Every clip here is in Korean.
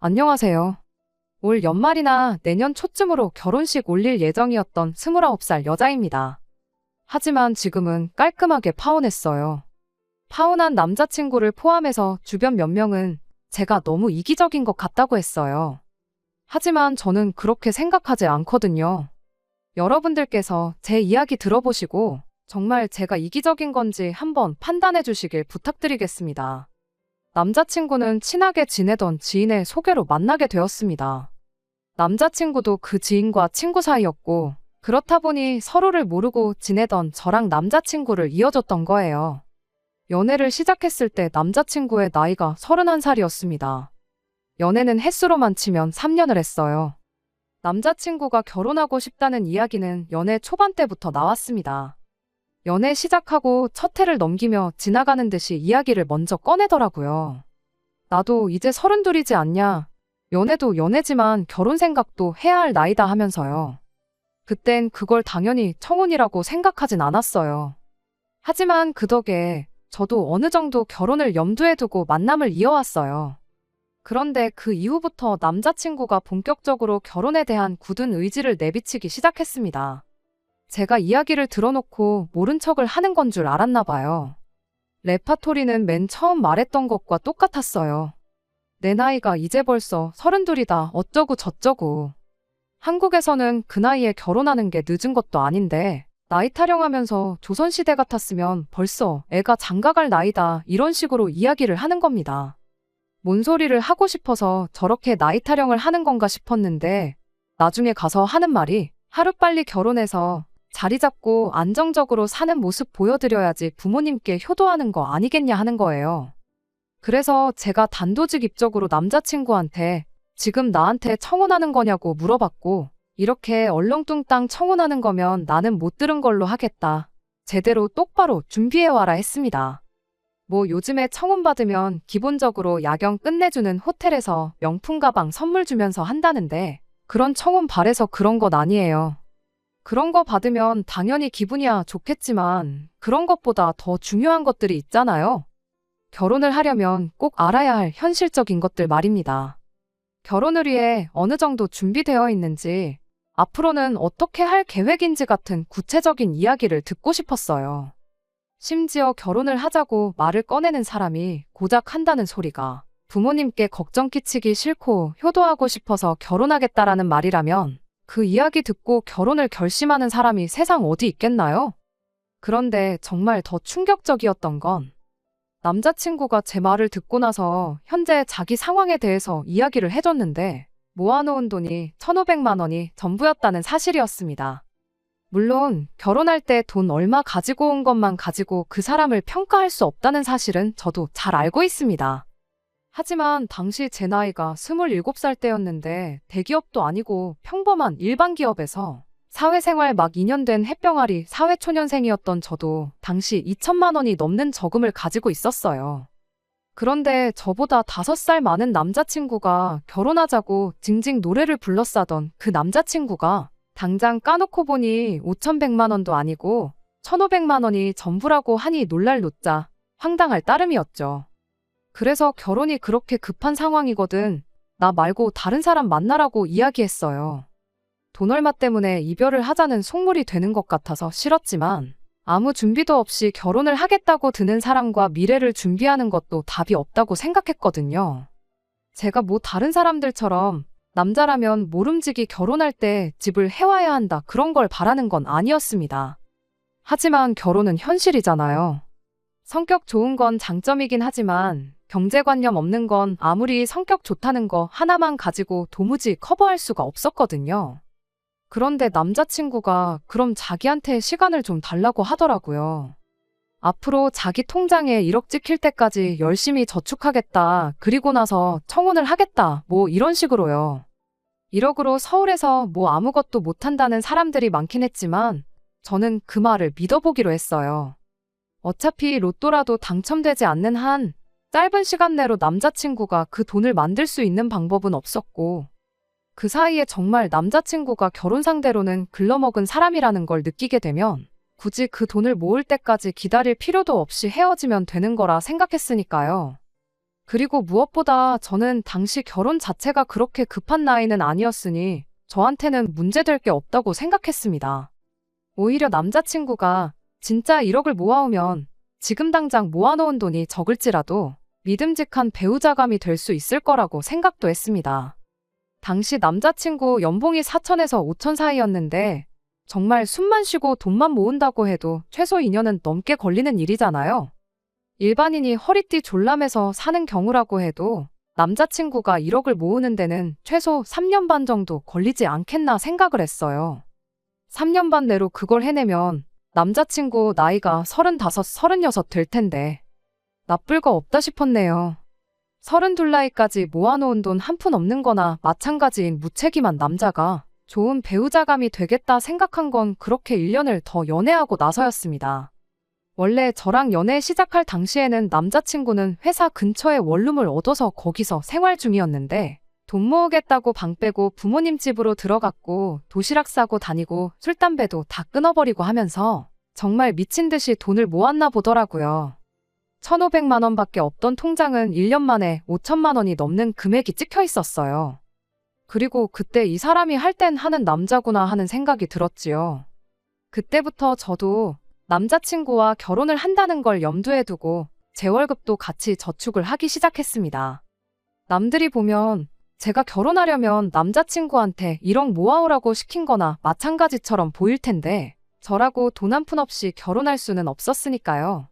안녕하세요. 올 연말이나 내년 초쯤으로 결혼식 올릴 예정이었던 29살 여자입니다. 하지만 지금은 깔끔하게 파혼했어요. 파혼한 남자친구를 포함해서 주변 몇 명은 제가 너무 이기적인 것 같다고 했어요. 하지만 저는 그렇게 생각하지 않거든요. 여러분들께서 제 이야기 들어보시고 정말 제가 이기적인 건지 한번 판단해 주시길 부탁드리겠습니다. 남자친구는 친하게 지내던 지인의 소개로 만나게 되었습니다. 남자친구도 그 지인과 친구 사이였고, 그렇다 보니 서로를 모르고 지내던 저랑 남자친구를 이어줬던 거예요. 연애를 시작했을 때 남자친구의 나이가 31살이었습니다. 연애는 횟수로만 치면 3년을 했어요. 남자친구가 결혼하고 싶다는 이야기는 연애 초반 때부터 나왔습니다. 연애 시작하고 첫 해를 넘기며 지나가는 듯이 이야기를 먼저 꺼내더라고요. 나도 이제 32이지 않냐. 연애도 연애지만 결혼 생각도 해야 할 나이다 하면서요. 그땐 그걸 당연히 청혼이라고 생각하진 않았어요. 하지만 그 덕에 저도 어느 정도 결혼을 염두에 두고 만남을 이어왔어요. 그런데 그 이후부터 남자친구가 본격적으로 결혼에 대한 굳은 의지를 내비치기 시작했습니다. 제가 이야기를 들어놓고 모른 척을 하는 건 줄 알았나 봐요. 레파토리는 맨 처음 말했던 것과 똑같았어요. 내 나이가 이제 벌써 32이다 어쩌고 저쩌고. 한국에서는 그 나이에 결혼하는 게 늦은 것도 아닌데 나이 타령하면서 조선시대 같았으면 벌써 애가 장가갈 나이다 이런 식으로 이야기를 하는 겁니다. 뭔 소리를 하고 싶어서 저렇게 나이 타령을 하는 건가 싶었는데 나중에 가서 하는 말이 하루빨리 결혼해서 자리 잡고 안정적으로 사는 모습 보여드려야지 부모님께 효도하는 거 아니겠냐 하는 거예요. 그래서 제가 단도직입적으로 남자친구한테 지금 나한테 청혼하는 거냐고 물어봤고 이렇게 얼렁뚱땅 청혼하는 거면 나는 못 들은 걸로 하겠다. 제대로 똑바로 준비해와라 했습니다. 뭐 요즘에 청혼 받으면 기본적으로 야경 끝내주는 호텔에서 명품 가방 선물 주면서 한다는데 그런 청혼 바래서 그런 것 아니에요. 그런 거 받으면 당연히 기분이야 좋겠지만 그런 것보다 더 중요한 것들이 있잖아요. 결혼을 하려면 꼭 알아야 할 현실적인 것들 말입니다. 결혼을 위해 어느 정도 준비되어 있는지, 앞으로는 어떻게 할 계획인지 같은 구체적인 이야기를 듣고 싶었어요. 심지어 결혼을 하자고 말을 꺼내는 사람이 고작 한다는 소리가 부모님께 걱정 끼치기 싫고 효도하고 싶어서 결혼하겠다라는 말이라면 그 이야기 듣고 결혼을 결심하는 사람이 세상 어디 있겠나요? 그런데 정말 더 충격적이었던 건 남자친구가 제 말을 듣고 나서 현재 자기 상황에 대해서 이야기를 해줬는데 모아놓은 돈이 1,500만 원이 전부였다는 사실이었습니다. 물론 결혼할 때 돈 얼마 가지고 온 것만 가지고 그 사람을 평가할 수 없다는 사실은 저도 잘 알고 있습니다. 하지만 당시 제 나이가 27살 때였는데 대기업도 아니고 평범한 일반 기업에서 사회생활 막 2년 된 햇병아리 사회초년생이었던 저도 당시 2천만 원이 넘는 저금을 가지고 있었어요. 그런데 저보다 5살 많은 남자친구가 결혼하자고 징징 노래를 불러싸던 그 남자친구가 당장 까놓고 보니 5,100만 원도 아니고 1,500만 원이 전부라고 하니 놀랄 노자 황당할 따름이었죠. 그래서 결혼이 그렇게 급한 상황이거든. 나 말고 다른 사람 만나라고 이야기했어요. 돈 얼마 때문에 이별을 하자는 속물이 되는 것 같아서 싫었지만 아무 준비도 없이 결혼을 하겠다고 드는 사람과 미래를 준비하는 것도 답이 없다고 생각했거든요. 제가 뭐 다른 사람들처럼 남자라면 모름지기 결혼할 때 집을 해와야 한다 그런 걸 바라는 건 아니었습니다. 하지만 결혼은 현실이잖아요. 성격 좋은 건 장점이긴 하지만 경제관념 없는 건 아무리 성격 좋다는 거 하나만 가지고 도무지 커버할 수가 없었거든요. 그런데 남자친구가 그럼 자기한테 시간을 좀 달라고 하더라고요. 앞으로 자기 통장에 1억 찍힐 때까지 열심히 저축하겠다. 그리고 나서 청혼을 하겠다. 뭐 이런 식으로요. 1억으로 서울에서 뭐 아무것도 못한다는 사람들이 많긴 했지만 저는 그 말을 믿어보기로 했어요. 어차피 로또라도 당첨되지 않는 한 짧은 시간 내로 남자친구가 그 돈을 만들 수 있는 방법은 없었고 그 사이에 정말 남자친구가 결혼 상대로는 글러먹은 사람이라는 걸 느끼게 되면 굳이 그 돈을 모을 때까지 기다릴 필요도 없이 헤어지면 되는 거라 생각했으니까요. 그리고 무엇보다 저는 당시 결혼 자체가 그렇게 급한 나이는 아니었으니 저한테는 문제될 게 없다고 생각했습니다. 오히려 남자친구가 진짜 1억을 모아오면 지금 당장 모아놓은 돈이 적을지라도 믿음직한 배우자감이 될 수 있을 거라고 생각도 했습니다. 당시 남자친구 연봉이 4천에서 5천 사이였는데 정말 숨만 쉬고 돈만 모은다고 해도 최소 2년은 넘게 걸리는 일이잖아요. 일반인이 허리띠 졸라매서 사는 경우라고 해도 남자친구가 1억을 모으는 데는 최소 3년 반 정도 걸리지 않겠나 생각을 했어요. 3년 반 내로 그걸 해내면 남자친구 나이가 35, 36 될 텐데 나쁠 거 없다 싶었네요. 32 나이까지 모아놓은 돈 한 푼 없는 거나 마찬가지인 무책임한 남자가 좋은 배우자감이 되겠다 생각한 건 그렇게 1년을 더 연애하고 나서였습니다. 원래 저랑 연애 시작할 당시에는 남자친구는 회사 근처에 원룸을 얻어서 거기서 생활 중이었는데 돈 모으겠다고 방 빼고 부모님 집으로 들어갔고 도시락 싸고 다니고 술, 담배도 다 끊어버리고 하면서 정말 미친 듯이 돈을 모았나 보더라고요. 1,500만 원밖에 없던 통장은 1년 만에 5천만 원이 넘는 금액이 찍혀 있었어요. 그리고 그때 이 사람이 할 땐 하는 남자구나 하는 생각이 들었지요. 그때부터 저도 남자친구와 결혼을 한다는 걸 염두에 두고 제 월급도 같이 저축을 하기 시작했습니다. 남들이 보면 제가 결혼하려면 남자친구한테 1억 모아오라고 시킨 거나 마찬가지처럼 보일 텐데 저라고 돈 한 푼 없이 결혼할 수는 없었으니까요.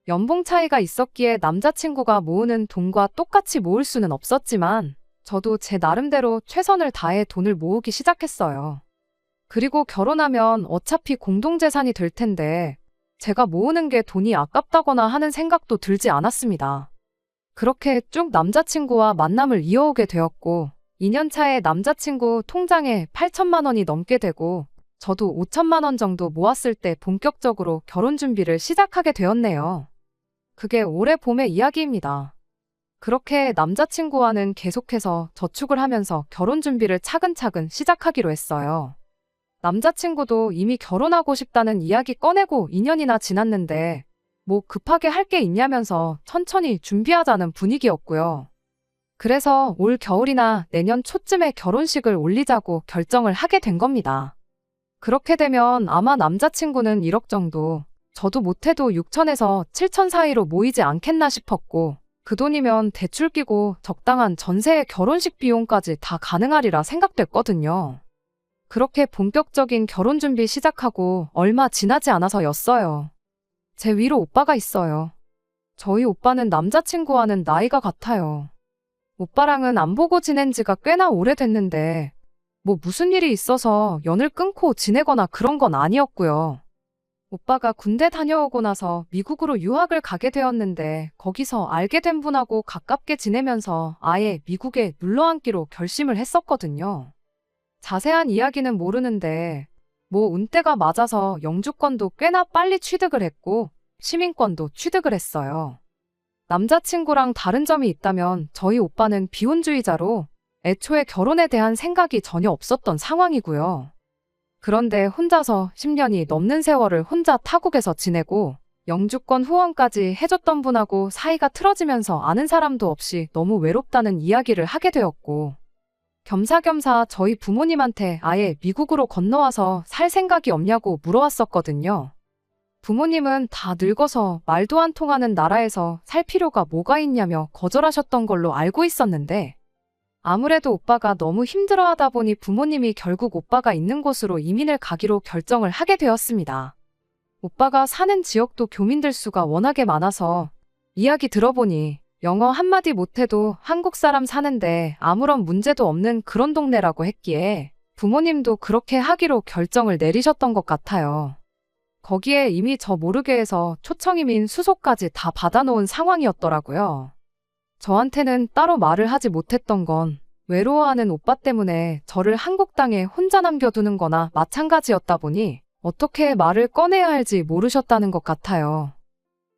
연봉 차이가 있었기에 남자친구가 모으는 돈과 똑같이 모을 수는 없었지만 저도 제 나름대로 최선을 다해 돈을 모으기 시작했어요. 그리고 결혼하면 어차피 공동재산이 될 텐데 제가 모으는 게 돈이 아깝다거나 하는 생각도 들지 않았습니다. 그렇게 쭉 남자친구와 만남을 이어오게 되었고 2년 차에 남자친구 통장에 8천만 원이 넘게 되고 저도 5천만 원 정도 모았을 때 본격적으로 결혼 준비를 시작하게 되었네요. 그게 올해 봄의 이야기입니다. 그렇게 남자친구와는 계속해서 저축을 하면서 결혼 준비를 차근차근 시작하기로 했어요. 남자친구도 이미 결혼하고 싶다는 이야기 꺼내고 2년이나 지났는데 뭐 급하게 할 게 있냐면서 천천히 준비하자는 분위기였고요. 그래서 올 겨울이나 내년 초쯤에 결혼식을 올리자고 결정을 하게 된 겁니다. 그렇게 되면 아마 남자친구는 1억 정도, 저도 못해도 6천에서 7천 사이로 모이지 않겠나 싶었고 그 돈이면 대출 끼고 적당한 전세의 결혼식 비용까지 다 가능하리라 생각됐거든요. 그렇게 본격적인 결혼 준비 시작하고 얼마 지나지 않아서였어요. 제 위로 오빠가 있어요. 저희 오빠는 남자친구와는 나이가 같아요. 오빠랑은 안 보고 지낸 지가 꽤나 오래됐는데 뭐 무슨 일이 있어서 연을 끊고 지내거나 그런 건 아니었고요. 오빠가 군대 다녀오고 나서 미국으로 유학을 가게 되었는데 거기서 알게 된 분하고 가깝게 지내면서 아예 미국에 눌러앉기로 결심을 했었거든요. 자세한 이야기는 모르는데 뭐 운때가 맞아서 영주권도 꽤나 빨리 취득을 했고 시민권도 취득을 했어요. 남자친구랑 다른 점이 있다면 저희 오빠는 비혼주의자로 애초에 결혼에 대한 생각이 전혀 없었던 상황이고요. 그런데 혼자서 10년이 넘는 세월을 혼자 타국에서 지내고 영주권 후원까지 해줬던 분하고 사이가 틀어지면서 아는 사람도 없이 너무 외롭다는 이야기를 하게 되었고 겸사겸사 저희 부모님한테 아예 미국으로 건너와서 살 생각이 없냐고 물어왔었거든요. 부모님은 다 늙어서 말도 안 통하는 나라에서 살 필요가 뭐가 있냐며 거절하셨던 걸로 알고 있었는데 아무래도 오빠가 너무 힘들어하다 보니 부모님이 결국 오빠가 있는 곳으로 이민을 가기로 결정을 하게 되었습니다. 오빠가 사는 지역도 교민들 수가 워낙에 많아서 이야기 들어보니 영어 한마디 못해도 한국 사람 사는데 아무런 문제도 없는 그런 동네라고 했기에 부모님도 그렇게 하기로 결정을 내리셨던 것 같아요. 거기에 이미 저 모르게 해서 초청이민 수소까지 다 받아놓은 상황이었더라고요. 저한테는 따로 말을 하지 못했던 건 외로워하는 오빠 때문에 저를 한국 땅에 혼자 남겨두는 거나 마찬가지였다 보니 어떻게 말을 꺼내야 할지 모르셨다는 것 같아요.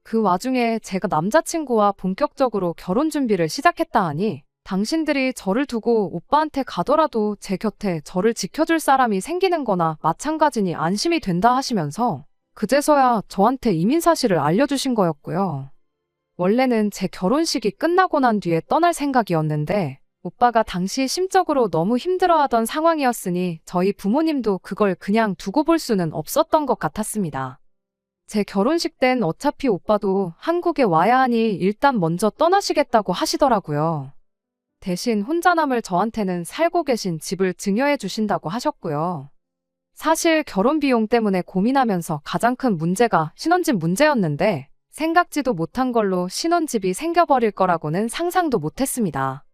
그 와중에 제가 남자친구와 본격적으로 결혼 준비를 시작했다 하니 당신들이 저를 두고 오빠한테 가더라도 제 곁에 저를 지켜줄 사람이 생기는 거나 마찬가지니 안심이 된다 하시면서 그제서야 저한테 이민 사실을 알려주신 거였고요. 원래는 제 결혼식이 끝나고 난 뒤에 떠날 생각이었는데 오빠가 당시 심적으로 너무 힘들어하던 상황이었으니 저희 부모님도 그걸 그냥 두고 볼 수는 없었던 것 같았습니다. 제 결혼식 땐 어차피 오빠도 한국에 와야 하니 일단 먼저 떠나시겠다고 하시더라고요. 대신 혼자 남을 저한테는 살고 계신 집을 증여해 주신다고 하셨고요. 사실 결혼 비용 때문에 고민하면서 가장 큰 문제가 신혼집 문제였는데 생각지도 못한 걸로 신혼집이 생겨버릴 거라고는 상상도 못했습니다.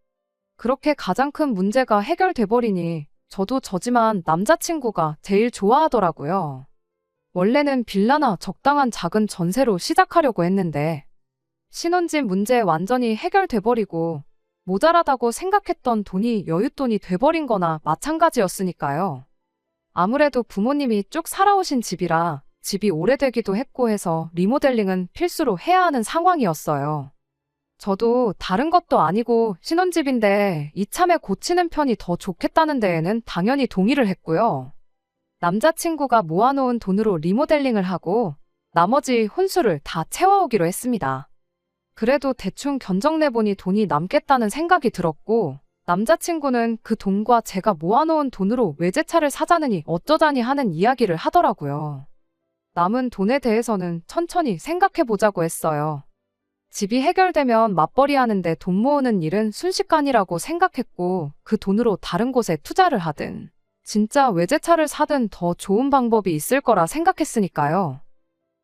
그렇게 가장 큰 문제가 해결돼 버리니 저도 저지만 남자친구가 제일 좋아하더라고요. 원래는 빌라나 적당한 작은 전세로 시작하려고 했는데 신혼집 문제 완전히 해결돼 버리고 모자라다고 생각했던 돈이 여윳돈이 돼버린 거나 마찬가지였으니까요. 아무래도 부모님이 쭉 살아오신 집이라 집이 오래되기도 했고 해서 리모델링은 필수로 해야 하는 상황이었어요. 저도 다른 것도 아니고 신혼집인데 이참에 고치는 편이 더 좋겠다는 데에는 당연히 동의를 했고요. 남자친구가 모아놓은 돈으로 리모델링을 하고 나머지 혼수를 다 채워오기로 했습니다. 그래도 대충 견적내보니 돈이 남겠다는 생각이 들었고 남자친구는 그 돈과 제가 모아놓은 돈으로 외제차를 사자느니 어쩌자니 하는 이야기를 하더라고요. 남은 돈에 대해서는 천천히 생각해보자고 했어요. 집이 해결되면 맞벌이 하는데 돈 모으는 일은 순식간이라고 생각했고 그 돈으로 다른 곳에 투자를 하든 진짜 외제차를 사든 더 좋은 방법이 있을 거라 생각했으니까요.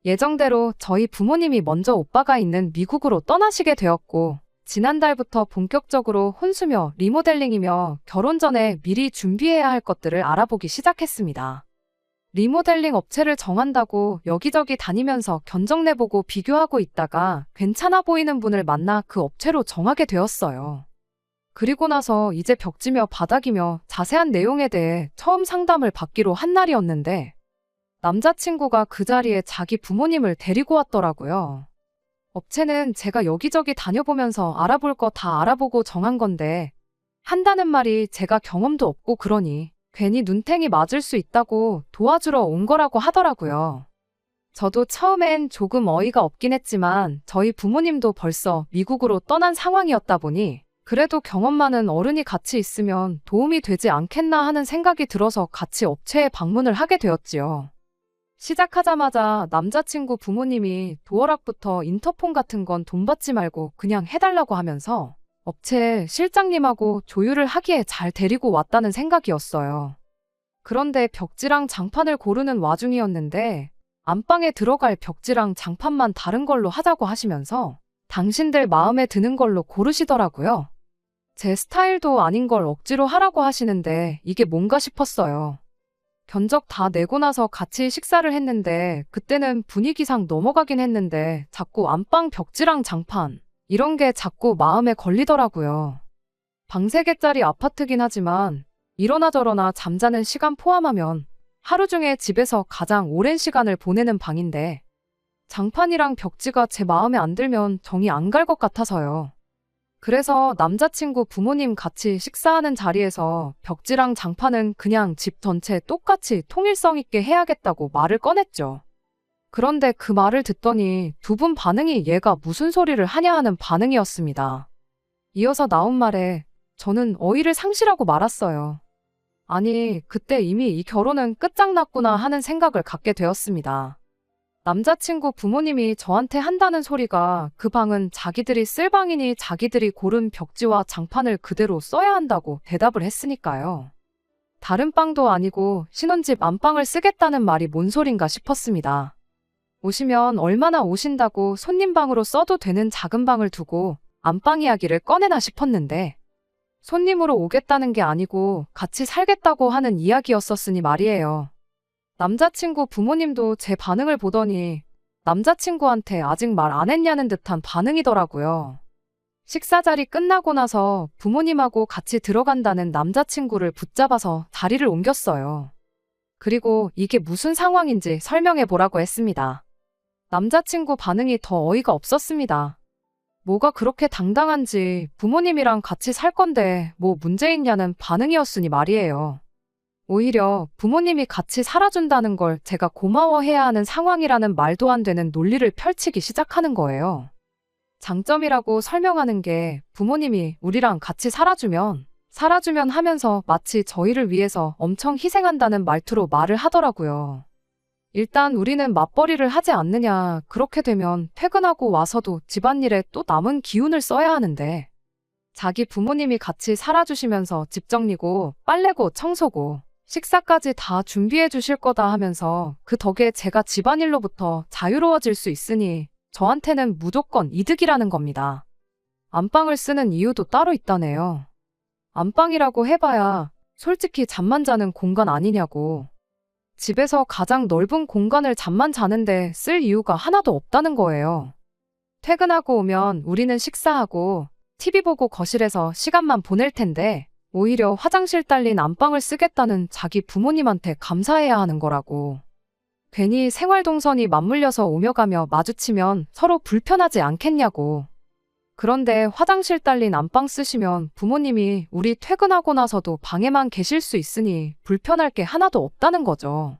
예정대로 저희 부모님이 먼저 오빠가 있는 미국으로 떠나시게 되었고 지난달부터 본격적으로 혼수며 리모델링이며 결혼 전에 미리 준비해야 할 것들을 알아보기 시작했습니다. 리모델링 업체를 정한다고 여기저기 다니면서 견적 내보고 비교하고 있다가 괜찮아 보이는 분을 만나 그 업체로 정하게 되었어요. 그리고 나서 이제 벽지며 바닥이며 자세한 내용에 대해 처음 상담을 받기로 한 날이었는데 남자친구가 그 자리에 자기 부모님을 데리고 왔더라고요. 업체는 제가 여기저기 다녀보면서 알아볼 거 다 알아보고 정한 건데 한다는 말이 제가 경험도 없고 그러니 괜히 눈탱이 맞을 수 있다고 도와주러 온 거라고 하더라고요. 저도 처음엔 조금 어이가 없긴 했지만 저희 부모님도 벌써 미국으로 떠난 상황이었다 보니 그래도 경험 많은 어른이 같이 있으면 도움이 되지 않겠나 하는 생각이 들어서 같이 업체에 방문을 하게 되었지요. 시작하자마자 남자친구 부모님이 도어락부터 인터폰 같은 건 돈 받지 말고 그냥 해달라고 하면서 업체 실장님하고 조율을 하기에 잘 데리고 왔다는 생각이었어요. 그런데 벽지랑 장판을 고르는 와중이었는데 안방에 들어갈 벽지랑 장판만 다른 걸로 하자고 하시면서 당신들 마음에 드는 걸로 고르시더라고요. 제 스타일도 아닌 걸 억지로 하라고 하시는데 이게 뭔가 싶었어요. 견적 다 내고 나서 같이 식사를 했는데 그때는 분위기상 넘어가긴 했는데 자꾸 안방 벽지랑 장판 이런 게 자꾸 마음에 걸리더라고요. 방 3개짜리 아파트긴 하지만 이러나 저러나 잠자는 시간 포함하면 하루 중에 집에서 가장 오랜 시간을 보내는 방인데 장판이랑 벽지가 제 마음에 안 들면 정이 안 갈 것 같아서요. 그래서 남자친구 부모님 같이 식사하는 자리에서 벽지랑 장판은 그냥 집 전체 똑같이 통일성 있게 해야겠다고 말을 꺼냈죠. 그런데 그 말을 듣더니 두 분 반응이 얘가 무슨 소리를 하냐 하는 반응이었습니다. 이어서 나온 말에 저는 어이를 상실하고 말았어요. 아니, 그때 이미 이 결혼은 끝장났구나 하는 생각을 갖게 되었습니다. 남자친구 부모님이 저한테 한다는 소리가 그 방은 자기들이 쓸 방이니 자기들이 고른 벽지와 장판을 그대로 써야 한다고 대답을 했으니까요. 다른 방도 아니고 신혼집 안방을 쓰겠다는 말이 뭔 소린가 싶었습니다. 오시면 얼마나 오신다고 손님 방으로 써도 되는 작은 방을 두고 안방 이야기를 꺼내나 싶었는데 손님으로 오겠다는 게 아니고 같이 살겠다고 하는 이야기였었으니 말이에요. 남자친구 부모님도 제 반응을 보더니 남자친구한테 아직 말 안 했냐는 듯한 반응이더라고요. 식사 자리 끝나고 나서 부모님하고 같이 들어간다는 남자친구를 붙잡아서 자리를 옮겼어요. 그리고 이게 무슨 상황인지 설명해 보라고 했습니다. 남자친구 반응이 더 어이가 없었습니다. 뭐가 그렇게 당당한지 부모님이랑 같이 살 건데 뭐 문제 있냐는 반응이었으니 말이에요. 오히려 부모님이 같이 살아준다는 걸 제가 고마워해야 하는 상황이라는 말도 안 되는 논리를 펼치기 시작하는 거예요. 장점이라고 설명하는 게 부모님이 우리랑 같이 살아주면 하면서 마치 저희를 위해서 엄청 희생한다는 말투로 말을 하더라고요. 일단 우리는 맞벌이를 하지 않느냐, 그렇게 되면 퇴근하고 와서도 집안일에 또 남은 기운을 써야 하는데, 자기 부모님이 같이 살아주시면서 집 정리고 빨래고 청소고 식사까지 다 준비해 주실 거다 하면서 그 덕에 제가 집안일로부터 자유로워질 수 있으니 저한테는 무조건 이득이라는 겁니다. 안방을 쓰는 이유도 따로 있다네요. 안방이라고 해봐야 솔직히 잠만 자는 공간 아니냐고. 집에서 가장 넓은 공간을 잠만 자는데 쓸 이유가 하나도 없다는 거예요. 퇴근하고 오면 우리는 식사하고 TV 보고 거실에서 시간만 보낼 텐데 오히려 화장실 딸린 안방을 쓰겠다는 자기 부모님한테 감사해야 하는 거라고. 괜히 생활동선이 맞물려서 오며 가며 마주치면 서로 불편하지 않겠냐고. 그런데 화장실 딸린 안방 쓰시면 부모님이 우리 퇴근하고 나서도 방에만 계실 수 있으니 불편할 게 하나도 없다는 거죠.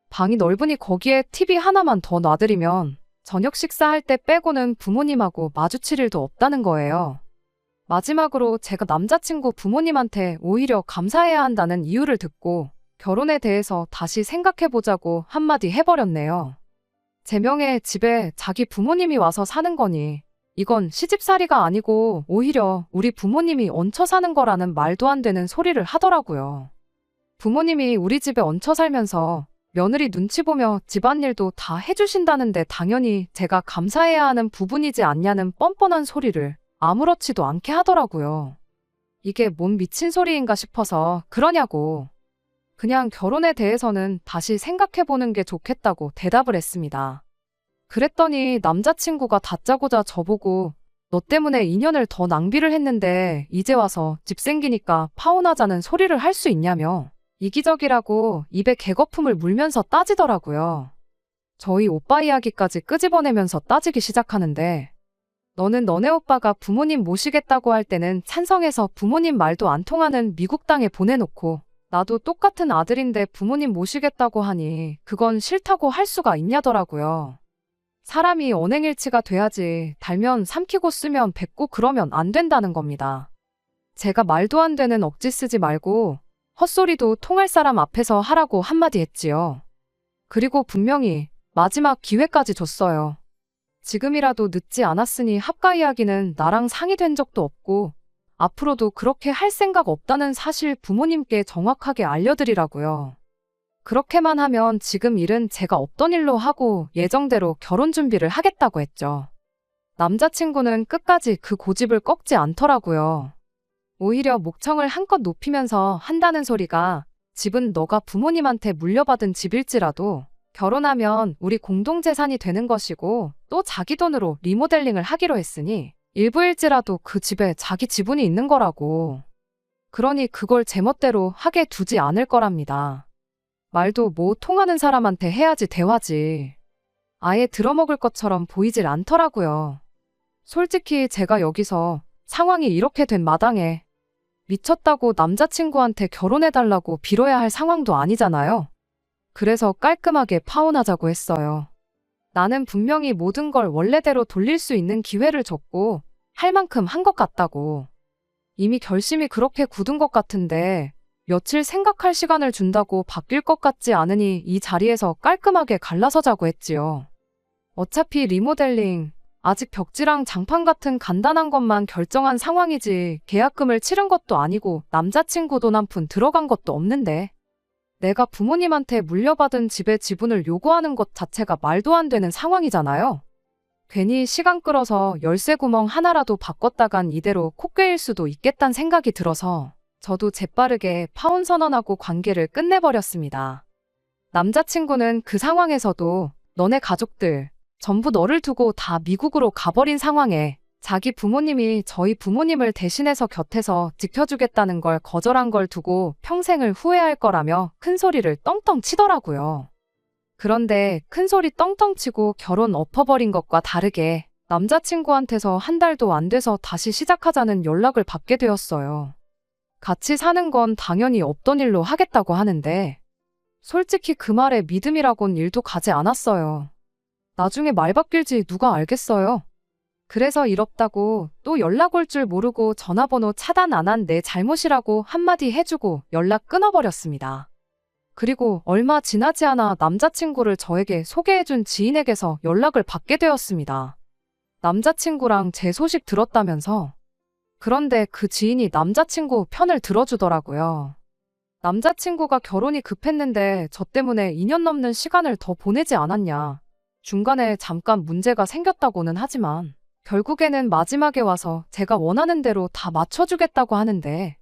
방이 넓으니 거기에 TV 하나만 더 놔드리면 저녁 식사할 때 빼고는 부모님하고 마주칠 일도 없다는 거예요. 마지막으로 제가 남자친구 부모님한테 오히려 감사해야 한다는 이유를 듣고 결혼에 대해서 다시 생각해보자고 한마디 해버렸네요. 제 명의 집에 자기 부모님이 와서 사는 거니 이건 시집살이가 아니고 오히려 우리 부모님이 얹혀 사는 거라는 말도 안 되는 소리를 하더라고요. 부모님이 우리 집에 얹혀 살면서 며느리 눈치 보며 집안일도 다 해주신다는데 당연히 제가 감사해야 하는 부분이지 않냐는 뻔뻔한 소리를 아무렇지도 않게 하더라고요. 이게 뭔 미친 소리인가 싶어서 그러냐고. 그냥 결혼에 대해서는 다시 생각해보는 게 좋겠다고 대답을 했습니다. 그랬더니 남자친구가 다짜고짜 저보고 너 때문에 2년을 더 낭비를 했는데 이제 와서 집 생기니까 파혼하자는 소리를 할 수 있냐며 이기적이라고 입에 개거품을 물면서 따지더라고요. 저희 오빠 이야기까지 끄집어내면서 따지기 시작하는데 너는 너네 오빠가 부모님 모시겠다고 할 때는 찬성해서 부모님 말도 안 통하는 미국 땅에 보내놓고 나도 똑같은 아들인데 부모님 모시겠다고 하니 그건 싫다고 할 수가 있냐더라고요. 사람이 언행일치가 돼야지 달면 삼키고 쓰면 뱉고 그러면 안 된다는 겁니다. 제가 말도 안 되는 억지 쓰지 말고 헛소리도 통할 사람 앞에서 하라고 한마디 했지요. 그리고 분명히 마지막 기회까지 줬어요. 지금이라도 늦지 않았으니 합가 이야기는 나랑 상의된 적도 없고 앞으로도 그렇게 할 생각 없다는 사실 부모님께 정확하게 알려드리라고요. 그렇게만 하면 지금 일은 제가 없던 일로 하고 예정대로 결혼 준비를 하겠다고 했죠. 남자친구는 끝까지 그 고집을 꺾지 않더라고요. 오히려 목청을 한껏 높이면서 한다는 소리가 집은 너가 부모님한테 물려받은 집일지라도 결혼하면 우리 공동재산이 되는 것이고 또 자기 돈으로 리모델링을 하기로 했으니 일부일지라도 그 집에 자기 지분이 있는 거라고. 그러니 그걸 제멋대로 하게 두지 않을 거랍니다. 말도 뭐 통하는 사람한테 해야지 대화지. 아예 들어먹을 것처럼 보이질 않더라고요. 솔직히 제가 여기서 상황이 이렇게 된 마당에 미쳤다고 남자친구한테 결혼해달라고 빌어야 할 상황도 아니잖아요. 그래서 깔끔하게 파혼하자고 했어요. 나는 분명히 모든 걸 원래대로 돌릴 수 있는 기회를 줬고 할 만큼 한 것 같다고. 이미 결심이 그렇게 굳은 것 같은데 며칠 생각할 시간을 준다고 바뀔 것 같지 않으니 이 자리에서 깔끔하게 갈라서자고 했지요. 어차피 리모델링, 아직 벽지랑 장판 같은 간단한 것만 결정한 상황이지 계약금을 치른 것도 아니고 남자친구 돈 한 푼 들어간 것도 없는데 내가 부모님한테 물려받은 집의 지분을 요구하는 것 자체가 말도 안 되는 상황이잖아요. 괜히 시간 끌어서 열쇠 구멍 하나라도 바꿨다간 이대로 콧괴일 수도 있겠다는 생각이 들어서 저도 재빠르게 파혼 선언하고 관계를 끝내버렸습니다. 남자친구는 그 상황에서도 너네 가족들 전부 너를 두고 다 미국으로 가버린 상황에 자기 부모님이 저희 부모님을 대신해서 곁에서 지켜주겠다는 걸 거절한 걸 두고 평생을 후회할 거라며 큰 소리를 떵떵 치더라고요. 그런데 큰 소리 떵떵 치고 결혼 엎어버린 것과 다르게 남자친구한테서 한 달도 안 돼서 다시 시작하자는 연락을 받게 되었어요. 같이 사는 건 당연히 없던 일로 하겠다고 하는데 솔직히 그 말에 믿음이라곤 일도 가지 않았어요. 나중에 말 바뀔지 누가 알겠어요. 그래서 이럽다고 또 연락 올 줄 모르고 전화번호 차단 안 한 내 잘못이라고 한마디 해주고 연락 끊어버렸습니다. 그리고 얼마 지나지 않아 남자친구를 저에게 소개해준 지인에게서 연락을 받게 되었습니다. 남자친구랑 제 소식 들었다면서. 그런데 그 지인이 남자친구 편을 들어주더라고요. 남자친구가 결혼이 급했는데 저 때문에 2년 넘는 시간을 더 보내지 않았냐. 중간에 잠깐 문제가 생겼다고는 하지만 결국에는 마지막에 와서 제가 원하는 대로 다 맞춰주겠다고 하는데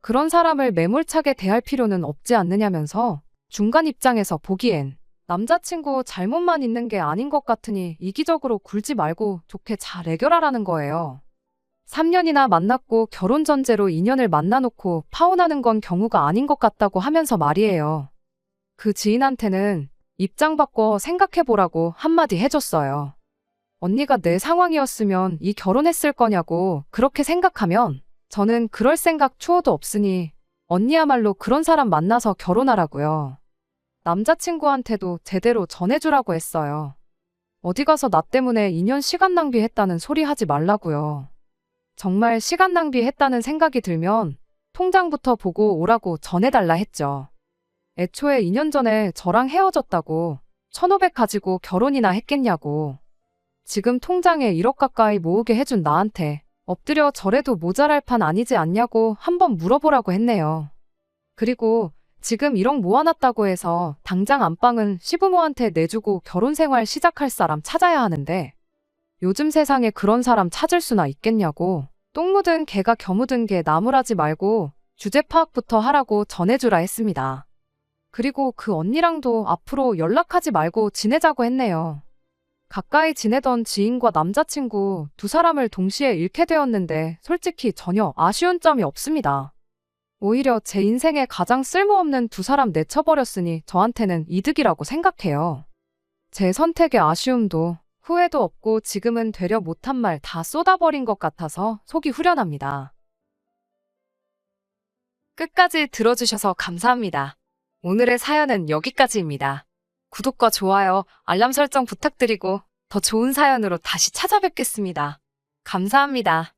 그런 사람을 매몰차게 대할 필요는 없지 않느냐면서 중간 입장에서 보기엔 남자친구 잘못만 있는 게 아닌 것 같으니 이기적으로 굴지 말고 좋게 잘 해결하라는 거예요. 3년이나 만났고 결혼 전제로 인연을 만나놓고 파혼하는 건 경우가 아닌 것 같다고 하면서 말이에요. 그 지인한테는 입장 바꿔 생각해보라고 한마디 해줬어요. 언니가 내 상황이었으면 이 결혼했을 거냐고 그렇게 생각하면 저는 그럴 생각 추호도 없으니 언니야말로 그런 사람 만나서 결혼하라고요. 남자친구한테도 제대로 전해주라고 했어요. 어디 가서 나 때문에 2년 시간 낭비했다는 소리 하지 말라고요. 정말 시간 낭비했다는 생각이 들면 통장부터 보고 오라고 전해달라 했죠. 애초에 2년 전에 저랑 헤어졌다고 1,500 가지고 결혼이나 했겠냐고. 지금 통장에 1억 가까이 모으게 해준 나한테 엎드려 절해도 모자랄 판 아니지 않냐고 한번 물어보라고 했네요. 그리고 지금 1억 모아놨다고 해서 당장 안방은 시부모한테 내주고 결혼 생활 시작할 사람 찾아야 하는데 요즘 세상에 그런 사람 찾을 수나 있겠냐고. 똥 묻은 개가 겨 묻은 개 나무라지 말고 주제 파악부터 하라고 전해주라 했습니다. 그리고 그 언니랑도 앞으로 연락하지 말고 지내자고 했네요. 가까이 지내던 지인과 남자친구 두 사람을 동시에 잃게 되었는데 솔직히 전혀 아쉬운 점이 없습니다. 오히려 제 인생에 가장 쓸모없는 두 사람 내쳐버렸으니 저한테는 이득이라고 생각해요. 제 선택의 아쉬움도 후회도 없고 지금은 되려 못한 말 다 쏟아버린 것 같아서 속이 후련합니다. 끝까지 들어주셔서 감사합니다. 오늘의 사연은 여기까지입니다. 구독과 좋아요, 알람 설정 부탁드리고 더 좋은 사연으로 다시 찾아뵙겠습니다. 감사합니다.